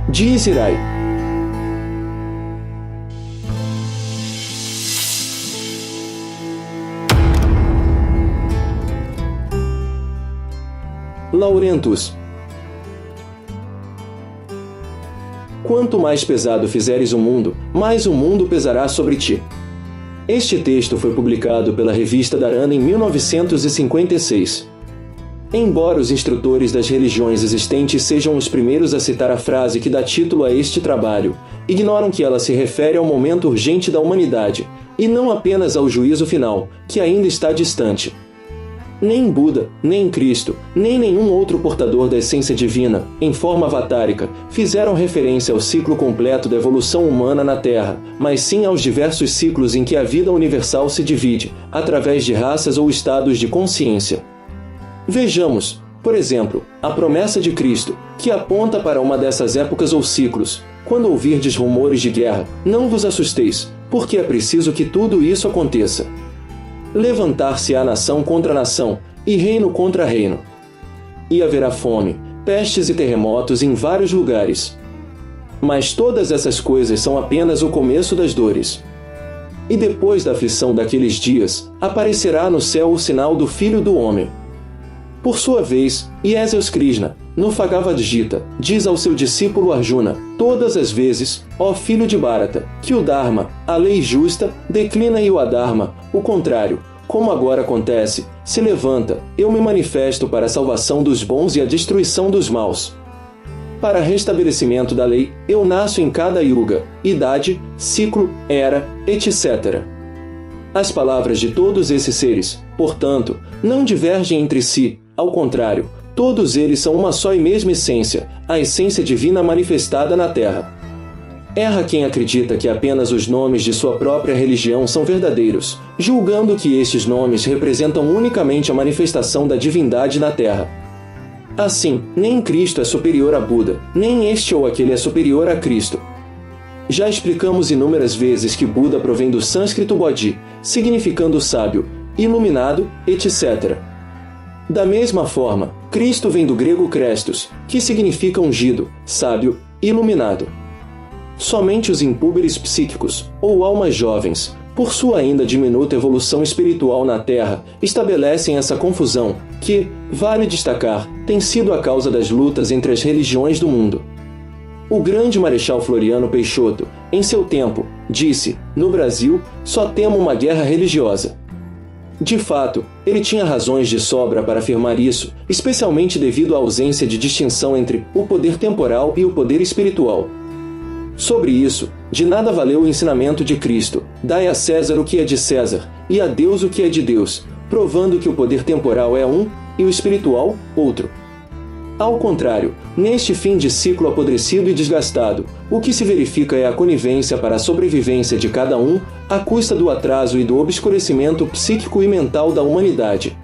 diz Irai. Laurentus. Quanto mais pesado fizeres o mundo, mais o mundo pesará sobre ti. Este texto foi publicado pela Revista Dharana em 1956. Embora os instrutores das religiões existentes sejam os primeiros a citar a frase que dá título a este trabalho, ignoram que ela se refere ao momento urgente da humanidade, e não apenas ao juízo final, que ainda está distante. Nem Buda, nem Cristo, nem nenhum outro portador da essência divina, em forma avatárica, fizeram referência ao ciclo completo da evolução humana na Terra, mas sim aos diversos ciclos em que a vida universal se divide, através de raças ou estados de consciência. Vejamos, por exemplo, a promessa de Cristo, que aponta para uma dessas épocas ou ciclos. Quando ouvirdes rumores de guerra, não vos assusteis, porque é preciso que tudo isso aconteça. Levantar-se-á nação contra nação, e reino contra reino. E haverá fome, pestes e terremotos em vários lugares. Mas todas essas coisas são apenas o começo das dores. E depois da aflição daqueles dias, aparecerá no céu o sinal do Filho do Homem. Por sua vez, Iésias Krishna, no Bhagavad Gita, diz ao seu discípulo Arjuna, todas as vezes, ó filho de Bharata, que o Dharma, a lei justa, declina e o Adharma, o contrário, como agora acontece, se levanta, eu me manifesto para a salvação dos bons e a destruição dos maus. Para restabelecimento da lei, eu nasço em cada yuga, idade, ciclo, era, etc. As palavras de todos esses seres, portanto, não divergem entre si, ao contrário, todos eles são uma só e mesma essência, a essência divina manifestada na Terra. Erra quem acredita que apenas os nomes de sua própria religião são verdadeiros, julgando que estes nomes representam unicamente a manifestação da divindade na Terra. Assim, nem Cristo é superior a Buda, nem este ou aquele é superior a Cristo. Já explicamos inúmeras vezes que Buda provém do sânscrito Bodhi, significando sábio, iluminado, etc. Da mesma forma, Cristo vem do grego Christos, que significa ungido, sábio, iluminado. Somente os impúberes psíquicos, ou almas jovens, por sua ainda diminuta evolução espiritual na Terra, estabelecem essa confusão, que, vale destacar, tem sido a causa das lutas entre as religiões do mundo. O grande Marechal Floriano Peixoto, em seu tempo, disse, no Brasil, só temo uma guerra religiosa. De fato, ele tinha razões de sobra para afirmar isso, especialmente devido à ausência de distinção entre o poder temporal e o poder espiritual. Sobre isso, de nada valeu o ensinamento de Cristo, dai a César o que é de César, e a Deus o que é de Deus, provando que o poder temporal é um, e o espiritual, outro. Ao contrário, neste fim de ciclo apodrecido e desgastado, o que se verifica é a conivência para a sobrevivência de cada um, à custa do atraso e do obscurecimento psíquico e mental da humanidade.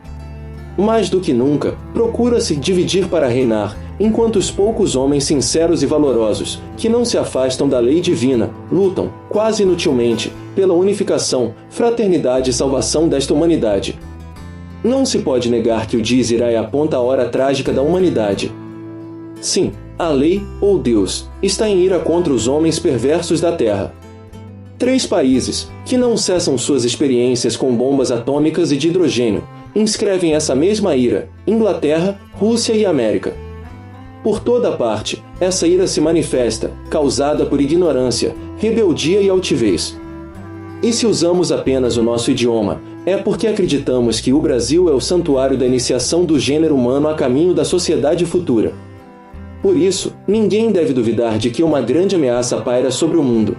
Mais do que nunca, procura-se dividir para reinar, enquanto os poucos homens sinceros e valorosos, que não se afastam da lei divina, lutam, quase inutilmente, pela unificação, fraternidade e salvação desta humanidade. Não se pode negar que o Dizirá aponta a hora trágica da humanidade. Sim, a lei, ou Deus, está em ira contra os homens perversos da Terra. 3 países, que não cessam suas experiências com bombas atômicas e de hidrogênio, inscrevem essa mesma ira: Inglaterra, Rússia e América. Por toda parte, essa ira se manifesta, causada por ignorância, rebeldia e altivez. E se usamos apenas o nosso idioma, é porque acreditamos que o Brasil é o santuário da iniciação do gênero humano a caminho da sociedade futura. Por isso, ninguém deve duvidar de que uma grande ameaça paira sobre o mundo.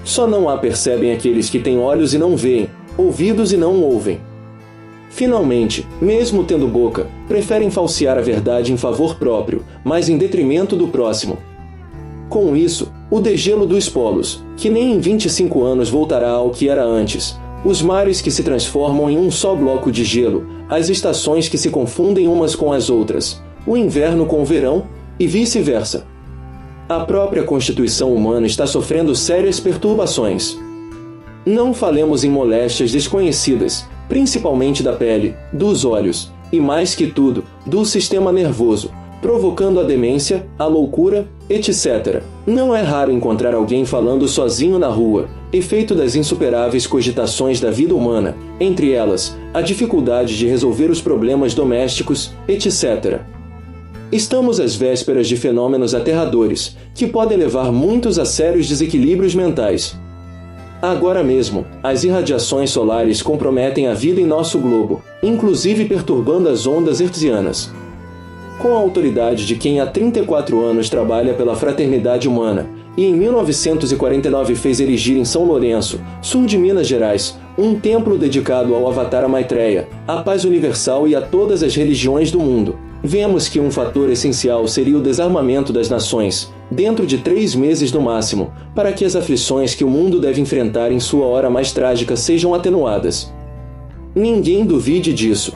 Só não a percebem aqueles que têm olhos e não veem, ouvidos e não ouvem. Finalmente, mesmo tendo boca, preferem falsear a verdade em favor próprio, mas em detrimento do próximo. Com isso, o degelo dos polos, que nem em 25 anos voltará ao que era antes, os mares que se transformam em um só bloco de gelo, as estações que se confundem umas com as outras, o inverno com o verão, e vice-versa. A própria constituição humana está sofrendo sérias perturbações. Não falemos em moléstias desconhecidas, principalmente da pele, dos olhos, e mais que tudo, do sistema nervoso, provocando a demência, a loucura, etc. Não é raro encontrar alguém falando sozinho na rua, efeito das insuperáveis cogitações da vida humana, entre elas, a dificuldade de resolver os problemas domésticos, etc. Estamos às vésperas de fenômenos aterradores, que podem levar muitos a sérios desequilíbrios mentais. Agora mesmo, as irradiações solares comprometem a vida em nosso globo, inclusive perturbando as ondas hertzianas. Com a autoridade de quem há 34 anos trabalha pela fraternidade humana, e em 1949 fez erigir em São Lourenço, sul de Minas Gerais, um templo dedicado ao Avatara Maitreya, à paz universal e a todas as religiões do mundo, vemos que um fator essencial seria o desarmamento das nações, dentro de 3 meses no máximo, para que as aflições que o mundo deve enfrentar em sua hora mais trágica sejam atenuadas. Ninguém duvide disso.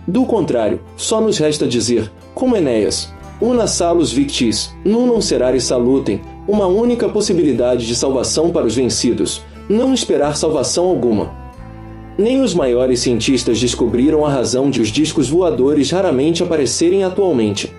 Do contrário, só nos resta dizer, como Enéas, una salus victis, nunc serare salutem, uma única possibilidade de salvação para os vencidos, não esperar salvação alguma. Nem os maiores cientistas descobriram a razão de os discos voadores raramente aparecerem atualmente.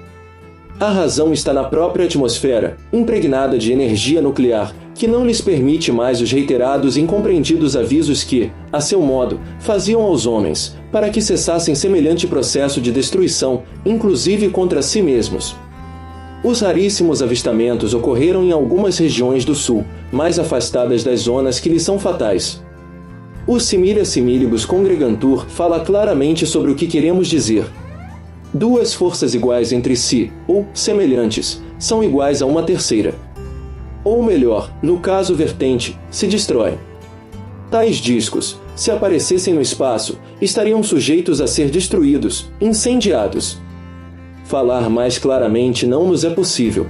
A razão está na própria atmosfera, impregnada de energia nuclear, que não lhes permite mais os reiterados e incompreendidos avisos que, a seu modo, faziam aos homens, para que cessassem semelhante processo de destruição, inclusive contra si mesmos. Os raríssimos avistamentos ocorreram em algumas regiões do sul, mais afastadas das zonas que lhes são fatais. O Similia Similibus Congregantur fala claramente sobre o que queremos dizer. 2 forças iguais entre si, ou semelhantes, são iguais a uma terceira. Ou melhor, no caso vertente, se destrói. Tais discos, se aparecessem no espaço, estariam sujeitos a ser destruídos, incendiados. Falar mais claramente não nos é possível.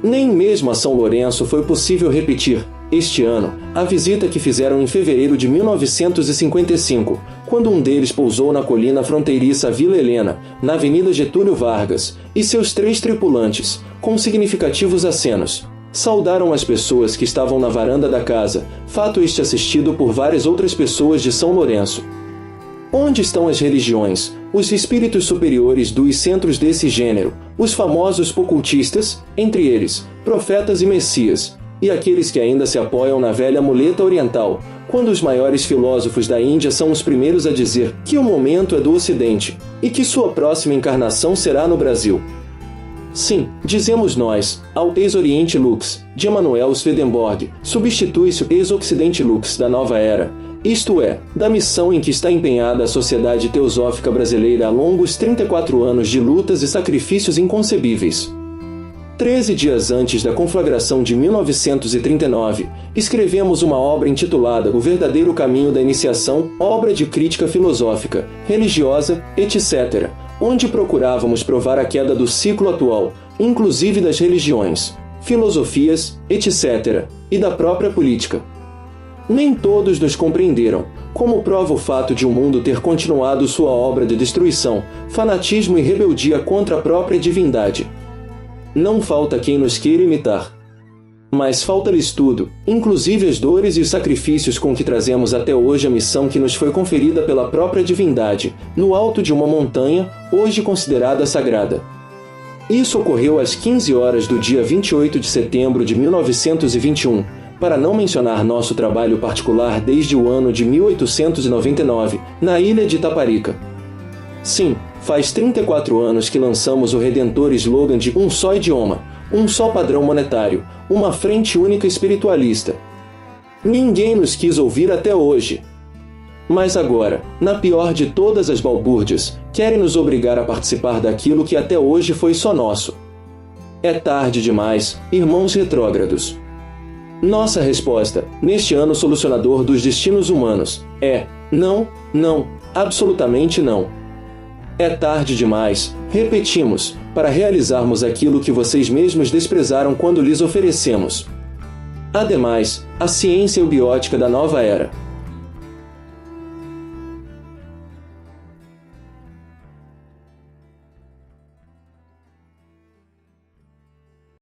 Nem mesmo a São Lourenço foi possível repetir, este ano, a visita que fizeram em fevereiro de 1955, quando um deles pousou na colina fronteiriça Vila Helena, na Avenida Getúlio Vargas, e seus 3 tripulantes, com significativos acenos, saudaram as pessoas que estavam na varanda da casa, fato este assistido por várias outras pessoas de São Lourenço. Onde estão as religiões, os espíritos superiores dos centros desse gênero, os famosos ocultistas, entre eles, profetas e messias, e aqueles que ainda se apoiam na velha muleta oriental, quando os maiores filósofos da Índia são os primeiros a dizer que o momento é do Ocidente, e que sua próxima encarnação será no Brasil? Sim, dizemos nós, ao ex-Oriente Lux, de Emanuel Swedenborg, substitui-se o ex-Ocidente Lux da nova era, isto é, da missão em que está empenhada a Sociedade Teosófica Brasileira há longos 34 anos de lutas e sacrifícios inconcebíveis. 13 dias antes da conflagração de 1939, escrevemos uma obra intitulada O Verdadeiro Caminho da Iniciação, obra de crítica filosófica, religiosa, etc., onde procurávamos provar a queda do ciclo atual, inclusive das religiões, filosofias, etc., e da própria política. Nem todos nos compreenderam, como prova o fato de o mundo ter continuado sua obra de destruição, fanatismo e rebeldia contra a própria divindade. Não falta quem nos queira imitar. Mas falta-lhes tudo, inclusive as dores e os sacrifícios com que trazemos até hoje a missão que nos foi conferida pela própria divindade, no alto de uma montanha, hoje considerada sagrada. Isso ocorreu às 15 horas do dia 28 de setembro de 1921, para não mencionar nosso trabalho particular desde o ano de 1899, na ilha de Itaparica. Sim, faz 34 anos que lançamos o redentor slogan de um só idioma, um só padrão monetário, uma frente única espiritualista. Ninguém nos quis ouvir até hoje. Mas agora, na pior de todas as balbúrdias, querem nos obrigar a participar daquilo que até hoje foi só nosso. É tarde demais, irmãos retrógrados. Nossa resposta, neste ano solucionador dos destinos humanos, é não, não, absolutamente não. É tarde demais, repetimos, para realizarmos aquilo que vocês mesmos desprezaram quando lhes oferecemos. Ademais, a ciência eubiótica da nova era,